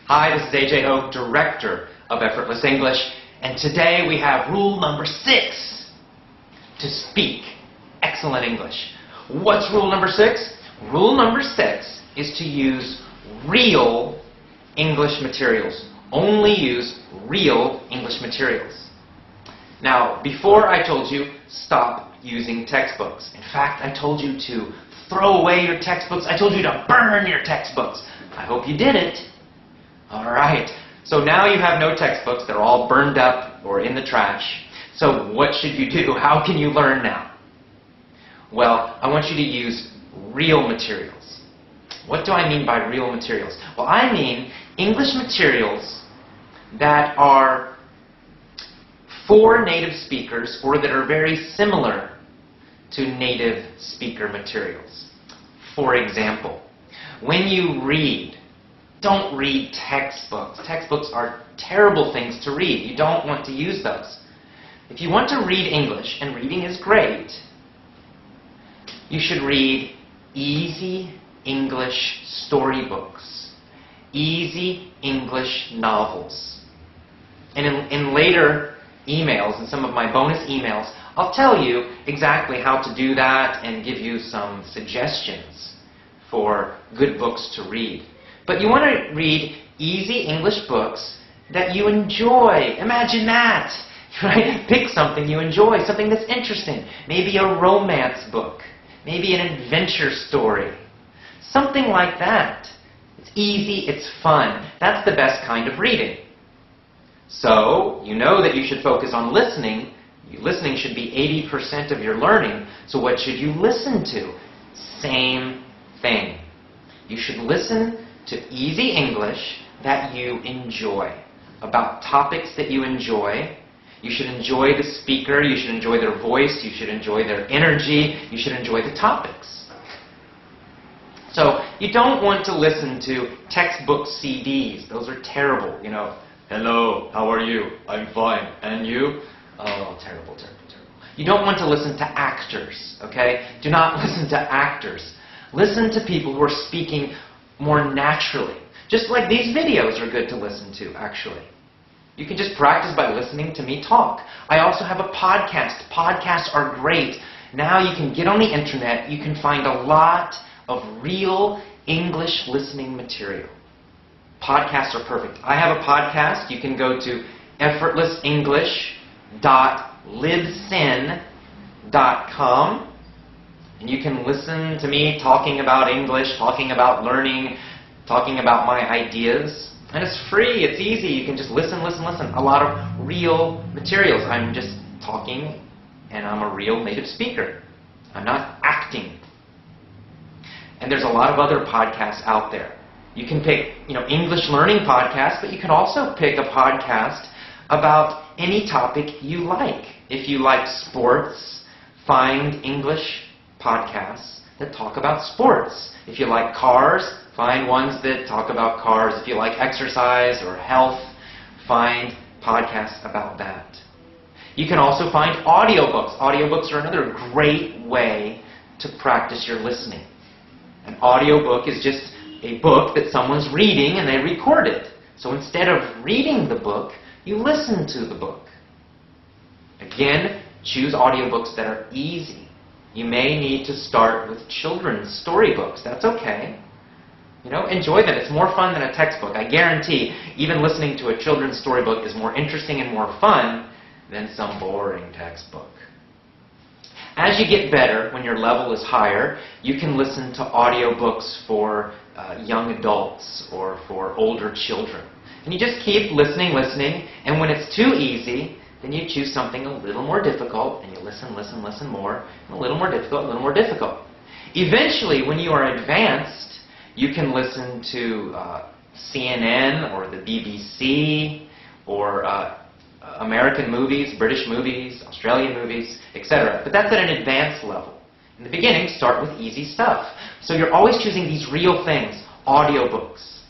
Hi, this is Hoge, Director of Effortless English, and today we have rule number 6 to speak excellent English. What's rule number 6? Rule number 6 is to use real English materials. Only use real English materials. Now, before I told you, stop using textbooks. In fact, I told you to throw away your textbooks. I told you to burn your textbooks. I hope you did it. All right. So now you have no textbooks. They're all burned up or in the trash. So what should you do? How can you learn now? Well, I want you to use real materials. What do I mean by real materials? Well, I mean English materials that are for native speakers or that are very similar to native speaker materials. For example, when you read, don't read textbooks. Textbooks are terrible things to read. You don't want to use those. If you want to read English, and reading is great, you should read easy English storybooks, easy English novels. And in later emails, in some of my bonus emails, I'll tell you exactly how to do that and give you some suggestions for good books to read. But you want to read easy English books that you enjoy. Imagine that, right? Pick something you enjoy, something that's interesting. Maybe a romance book, maybe an adventure story, something like that. It's easy, it's fun. That's the best kind of reading. So, you know that you should focus on listening. Listening should be 80% of your learning. So what should you listen to? Same thing. You should listen to easy English that you enjoy, about topics that you enjoy. You should enjoy the speaker, you should enjoy their voice, you should enjoy their energy, you should enjoy the topics. So you don't want to listen to textbook CDs. Those are terrible, you know. Hello, how are you? I'm fine. And you? Oh, terrible, terrible, terrible. You don't want to listen to actors, okay? Do not listen to actors. Listen to people who are speaking more naturally. Just like these videos are good to listen to, actually. You can just practice by listening to me talk. I also have a podcast. Podcasts are great. Now you can get on the internet. You can find a lot of real English listening material. Podcasts are perfect. I have a podcast. You can go to effortlessenglish.libsyn.com. And you can listen to me talking about English, talking about learning, talking about my ideas. And it's free, it's easy. You can just listen, listen, listen. A lot of real materials. I'm just talking, and I'm a real native speaker. I'm not acting. And there's a lot of other podcasts out there. You can pick, English learning podcasts, but you can also pick a podcast about any topic you like. If you like sports, find English podcasts that talk about sports. If you like cars, find ones that talk about cars. If you like exercise or health, find podcasts about that. You can also find audiobooks. Audiobooks are another great way to practice your listening. An audiobook is just a book that someone's reading and they record it. So instead of reading the book, you listen to the book. Again, choose audiobooks that are easy. You may need to start with children's storybooks. That's okay. Enjoy them. It's more fun than a textbook. I guarantee even listening to a children's storybook is more interesting and more fun than some boring textbook. As you get better, when your level is higher, you can listen to audiobooks for young adults or for older children. And you just keep listening, and when it's too easy, then you choose something a little more difficult, and you listen, listen, listen more, and a little more difficult, a little more difficult. Eventually, when you are advanced, you can listen to CNN or the BBC or American movies, British movies, Australian movies, etc. But that's at an advanced level. In the beginning, start with easy stuff. So you're always choosing these real things: audiobooks,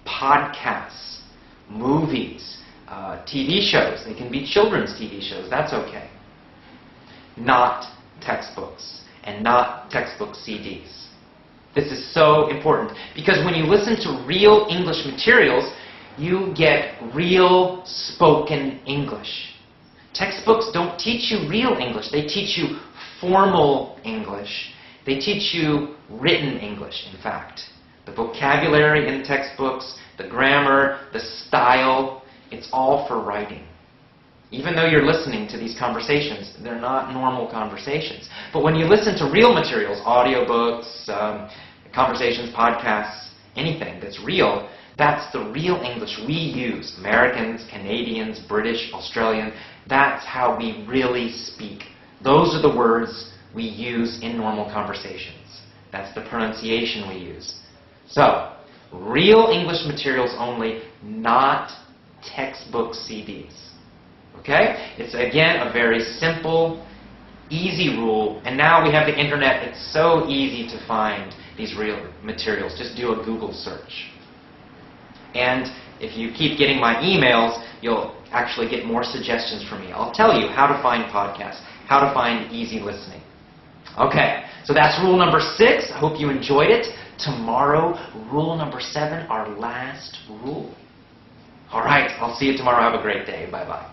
podcasts, movies, TV shows. They can be children's TV shows. That's okay. Not textbooks and not textbook CDs. This is so important because when you listen to real English materials, you get real spoken English. Textbooks don't teach you real English. They teach you formal English. They teach you written English, in fact. The vocabulary in textbooks, the grammar, the style, it's all for writing. Even though you're listening to these conversations, they're not normal conversations. But when you listen to real materials, audiobooks, conversations, podcasts, anything that's real, that's the real English we use. Americans, Canadians, British, Australian, that's how we really speak. Those are the words we use in normal conversations. That's the pronunciation we use. So, real English materials only, not textbook CDs. Okay? It's, again, a very simple, easy rule. And now we have the internet. It's so easy to find these real materials. Just do a Google search. And if you keep getting my emails, you'll actually get more suggestions from me. I'll tell you how to find podcasts, how to find easy listening. Okay, so that's rule number 6. I hope you enjoyed it. Tomorrow, rule number 7, our last rule. All right, I'll see you tomorrow. Have a great day. Bye-bye.